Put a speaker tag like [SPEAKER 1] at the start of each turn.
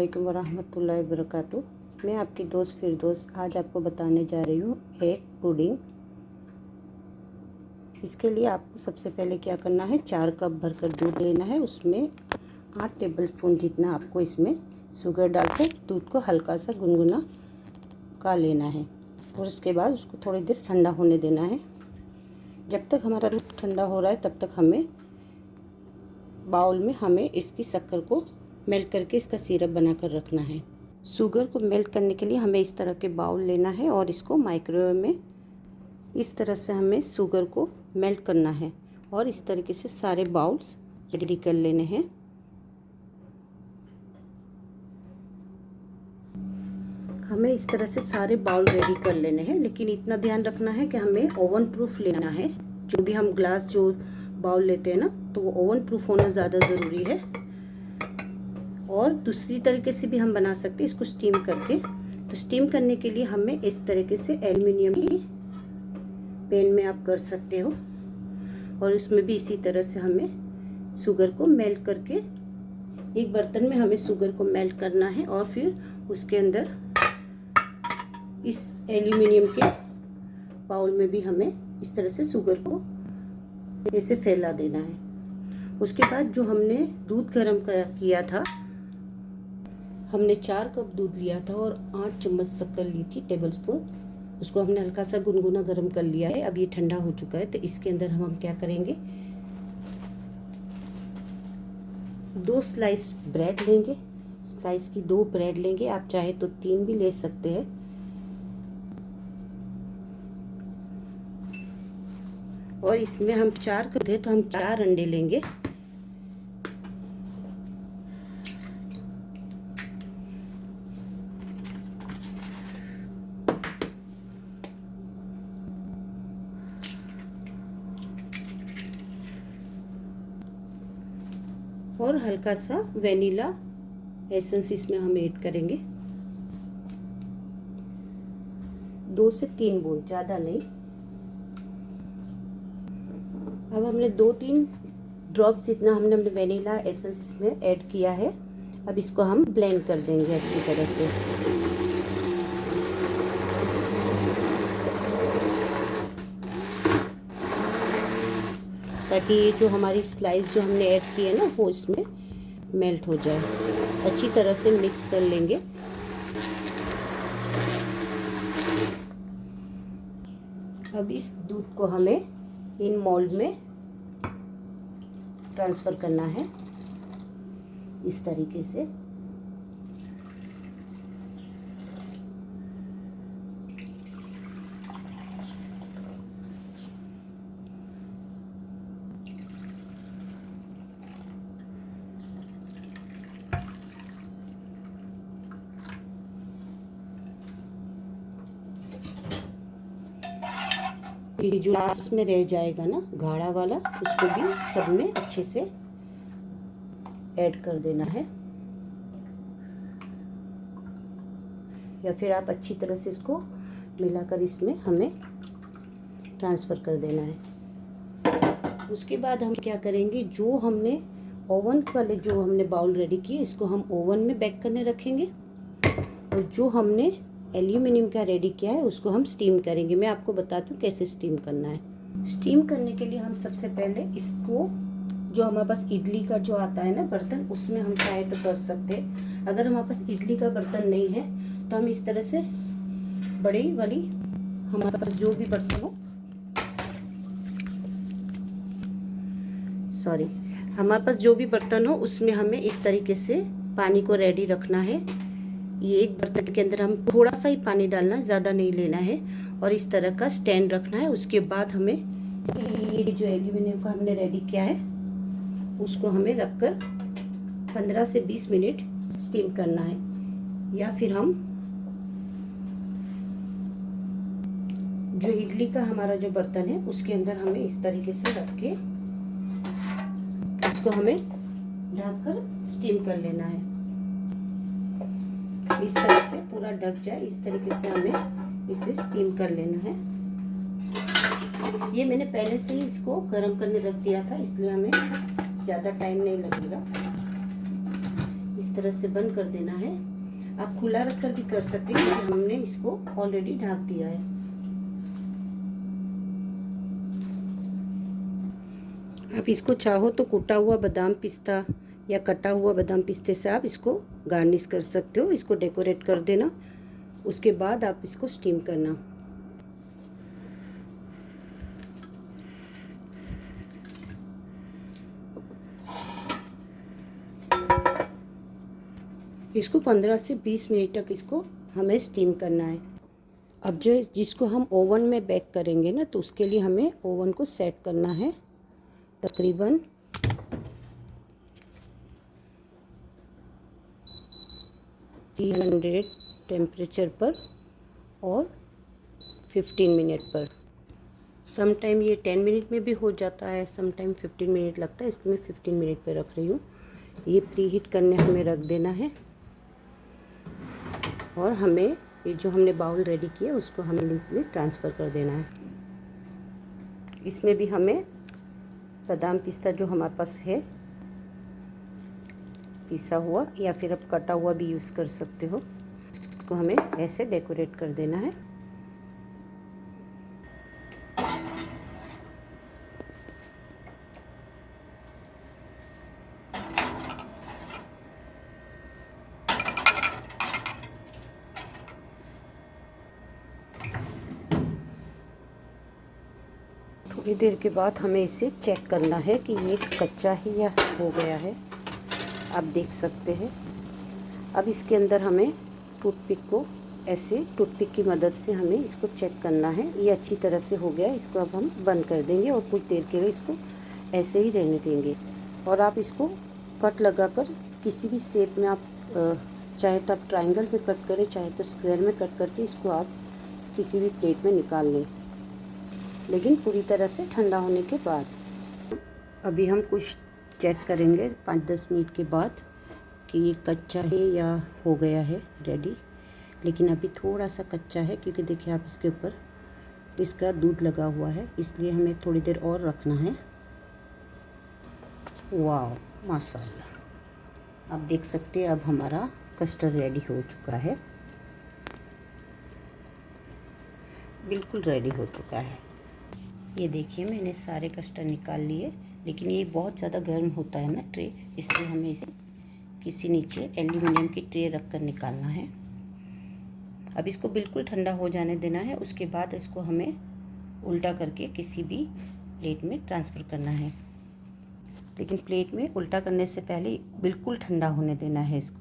[SPEAKER 1] अस्सलामुअलैकुम वरहमतुल्लाहि वबरकातुहू। मैं आपकी दोस्त फिरदौस आज आपको बताने जा रही हूँ एग पुडिंग। इसके लिए आपको सबसे पहले क्या करना है, 4 कप भरकर दूध लेना है। उसमें 8 टेबलस्पून जितना आपको इसमें शुगर डालकर दूध को हल्का सा गुनगुना का लेना है और उसके बाद उसको थोड़ी देर ठंडा होने देना है। जब तक हमारा दूध ठंडा हो रहा है तब तक बाउल में हमें इसकी शक्कर को मेल्ट करके इसका सिरप बनाकर रखना है। शुगर को मेल्ट करने के लिए हमें इस तरह के बाउल लेना है और इसको माइक्रोवेव में इस तरह से हमें शुगर को मेल्ट करना है और इस तरीके से सारे बाउल्स रेडी कर लेने हैं। हमें इस तरह से सारे बाउल रेडी कर लेने हैं, लेकिन इतना ध्यान रखना है कि हमें ओवन प्रूफ लेना है। जो भी हम ग्लास जो बाउल लेते हैं ना, तो वो ओवन प्रूफ होना ज़्यादा ज़रूरी है। और दूसरी तरीके से भी हम बना सकते हैं इसको स्टीम करके। तो स्टीम करने के लिए हमें इस तरीके से एल्युमिनियम की पैन में आप कर सकते हो और उसमें भी इसी तरह से हमें शुगर को मेल्ट करके एक बर्तन में हमें शुगर को मेल्ट करना है और फिर उसके अंदर इस एल्युमिनियम के बाउल में भी हमें इस तरह से शुगर को ऐसे फैला देना है। उसके बाद जो हमने दूध गर्म किया था, हमने 4 कप दूध लिया था और 8 चम्मच शक्कर ली थी टेबलस्पून। उसको हमने हल्का सा गुनगुना गर्म कर लिया है। अब ये ठंडा हो चुका है, तो इसके अंदर हम क्या करेंगे, 2 स्लाइस ब्रेड लेंगे। स्लाइस की 2 ब्रेड लेंगे, आप चाहे तो 3 भी ले सकते हैं। और इसमें हम 4 कप थे तो हम 4 अंडे लेंगे। और हल्का सा वेनिला एसेंस इसमें हम ऐड करेंगे, 2 से 3 बूंद, ज़्यादा नहीं। अब हमने 2-3 ड्रॉप जितना हमने वेनिला एसेंस इसमें ऐड किया है। अब इसको हम ब्लेंड कर देंगे अच्छी तरह से। ताकि ये जो हमारी स्लाइस जो हमने ऐड की है ना, वो इसमें मेल्ट हो जाए। अच्छी तरह से मिक्स कर लेंगे। अब इस दूध को हमें इन मोल्ड में ट्रांसफ़र करना है इस तरीके से। ये जो लास्ट में रह जाएगा ना गाढ़ा वाला, उसको भी सब में अच्छे से ऐड कर देना है। या फिर आप अच्छी तरह से इसको मिलाकर इसमें हमें ट्रांसफ़र कर देना है। उसके बाद हम क्या करेंगे, जो हमने ओवन वाले जो हमने बाउल रेडी किए, इसको हम ओवन में बेक करने रखेंगे। और जो हमने एल्यूमिनियम का रेडी किया है उसको हम स्टीम करेंगे। मैं आपको बताती हूँ कैसे स्टीम करना है। स्टीम करने के लिए हम सबसे पहले इसको, जो हमारे पास इडली का जो आता है ना बर्तन, उसमें हम चाहे तो कर सकते हैं। अगर हमारे पास इडली का बर्तन नहीं है तो हम इस तरह से बड़ी वाली, हमारे पास जो भी बर्तन हो, हमारे पास जो भी बर्तन हो उसमें हमें इस तरीके से पानी को रेडी रखना है। ये एक बर्तन के अंदर हम थोड़ा सा ही पानी डालना है, ज़्यादा नहीं लेना है। और इस तरह का स्टैंड रखना है। उसके बाद हमें ये जो एल्यूमिनियम का हमने रेडी किया है उसको हमें रखकर 15 से 20 मिनट स्टीम करना है। या फिर हम जो इडली का हमारा जो बर्तन है उसके अंदर हमें इस तरीके से रख के उसको हमें ढककर स्टीम कर लेना है। इस तरह से पूरा ढक जाए, इस तरीके से हमें इसे स्टीम कर लेना है। ये मैंने पहले से ही इसको गर्म करने रख दिया था, इसलिए हमें ज़्यादा टाइम नहीं लगेगा। इस इस तरह से बंद कर देना है। आप खुला रखकर भी कर सकते हैं क्योंकि हमने इसको ऑलरेडी ढक दिया है। आप इसको चाहो तो कूटा हुआ बादाम पिस्ता या कटा हुआ बादाम पिस्ते से आप इसको गार्निश कर सकते हो, इसको डेकोरेट कर देना। उसके बाद आप इसको स्टीम करना। इसको 15 से 20 मिनट तक इसको हमें स्टीम करना है। अब जिसको हम ओवन में बेक करेंगे ना, तो उसके लिए हमें ओवन को सेट करना है तकरीबन 300 टेम्परेचर पर और 15 मिनट पर। सम टाइम ये 10 मिनट में भी हो जाता है, सम टाइम 15 मिनट लगता है, इसलिए मैं 15 मिनट पर रख रही हूँ। ये प्री हीट करने हमें रख देना है और हमें ये जो हमने बाउल रेडी किया उसको हमें इसमें ट्रांसफ़र कर देना है। इसमें भी हमें बादाम पिस्ता जो हमारे पास है पिसा हुआ या फिर आप कटा हुआ भी यूज़ कर सकते हो, इसको हमें ऐसे डेकोरेट कर देना है। थोड़ी देर के बाद हमें इसे चेक करना है कि ये कच्चा है या हो गया है। आप देख सकते हैं। अब इसके अंदर हमें टूथपिक की मदद से हमें इसको चेक करना है। ये अच्छी तरह से हो गया। इसको अब हम बंद कर देंगे और कुछ देर के लिए इसको ऐसे ही रहने देंगे। और आप इसको कट लगाकर किसी भी शेप में आप चाहे तो आप ट्रायंगल में कट करें, चाहे तो स्क्वायर में कट करके इसको आप किसी भी प्लेट में निकाल लें, लेकिन पूरी तरह से ठंडा होने के बाद। अभी हम कुछ चेक करेंगे 5-10 मिनट के बाद कि ये कच्चा है या हो गया है रेडी। लेकिन अभी थोड़ा सा कच्चा है क्योंकि देखिए आप इसके ऊपर इसका दूध लगा हुआ है, इसलिए हमें थोड़ी देर और रखना है। वाह माशाल्लाह, आप देख सकते हैं अब हमारा कस्टर्ड रेडी हो चुका है, बिल्कुल रेडी हो चुका है। ये देखिए मैंने सारे कस्टर्ड निकाल लिए, लेकिन ये बहुत ज़्यादा गर्म होता है ना ट्रे, इसलिए हमें इसे किसी नीचे एल्यूमिनियम की ट्रे रख कर निकालना है। अब इसको बिल्कुल ठंडा हो जाने देना है। उसके बाद इसको हमें उल्टा करके किसी भी प्लेट में ट्रांसफ़र करना है। लेकिन प्लेट में उल्टा करने से पहले बिल्कुल ठंडा होने देना है इसको।